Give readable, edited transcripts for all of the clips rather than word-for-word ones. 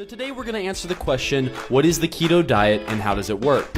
So today we're going to answer the question, what is the keto diet and how does it work?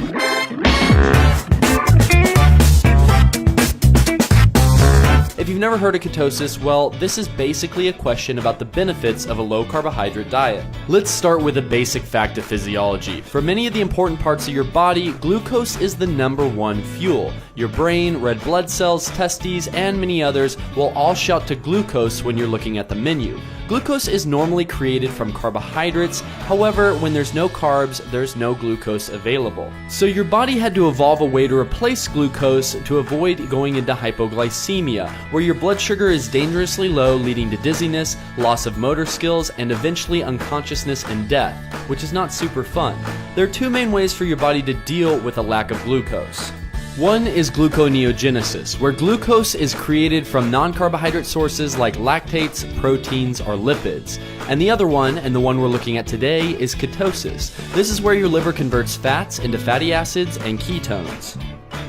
If you've never heard of ketosis, well, this is basically a question about the benefits of a low-carbohydrate diet. Let's start with a basic fact of physiology. For many of the important parts of your body, glucose is the #1 fuel. Your brain, red blood cells, testes, and many others will all shout to glucose when you're looking at the menu. Glucose is normally created from carbohydrates. However, when there's no carbs, there's no glucose available. So your body had to evolve a way to replace glucose to avoid going into hypoglycemia, where your blood sugar is dangerously low, leading to dizziness, loss of motor skills, and eventually unconsciousness and death, which is not super fun. There are two main ways for your body to deal with a lack of glucose. One is gluconeogenesis, where glucose is created from non-carbohydrate sources like lactates, proteins, or lipids. And the other one, and the one we're looking at today, is ketosis. This is where your liver converts fats into fatty acids and ketones.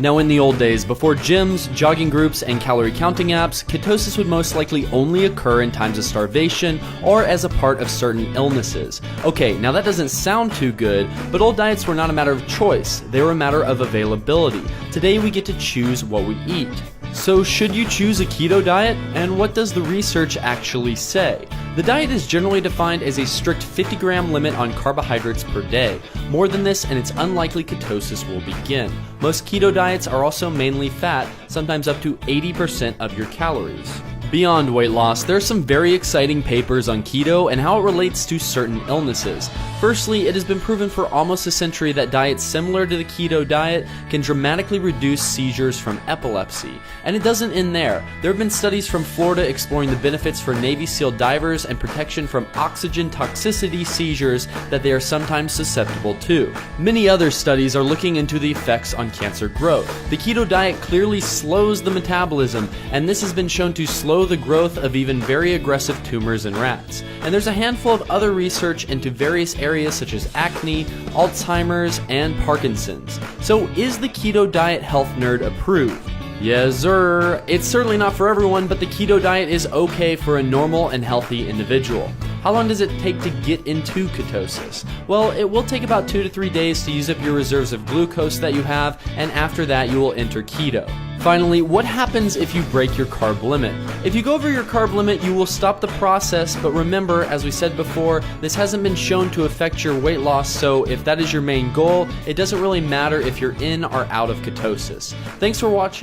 Now in the old days, before gyms, jogging groups, and calorie counting apps, ketosis would most likely only occur in times of starvation or as a part of certain illnesses. Okay, now that doesn't sound too good, but old diets were not a matter of choice, they were a matter of availability. Today we get to choose what we eat. So should you choose a keto diet? And what does the research actually say? The diet is generally defined as a strict 50-gram limit on carbohydrates per day. More than this, and it's unlikely ketosis will begin. Most keto diets are also mainly fat, sometimes up to 80% of your calories. Beyond weight loss, there are some very exciting papers on keto and how it relates to certain illnesses. Firstly, it has been proven for almost a century that diets similar to the keto diet can dramatically reduce seizures from epilepsy. And it doesn't end there. There have been studies from Florida exploring the benefits for Navy SEAL divers and protection from oxygen toxicity seizures that they are sometimes susceptible to. Many other studies are looking into the effects on cancer growth. The keto diet clearly slows the metabolism, and this has been shown to slow the growth of even very aggressive tumors in rats. And there's a handful of other research into various areas such as acne, Alzheimer's, and Parkinson's. So is the keto diet health nerd approved? Yes, sir. It's certainly not for everyone, but the keto diet is okay for a normal and healthy individual. How long does it take to get into ketosis? Well, it will take about 2 to 3 days to use up your reserves of glucose that you have, and after that you will enter keto. Finally, what happens if you break your carb limit? If you go over your carb limit, you will stop the process, but remember, as we said before, this hasn't been shown to affect your weight loss, so if that is your main goal, it doesn't really matter if you're in or out of ketosis. Thanks for watching.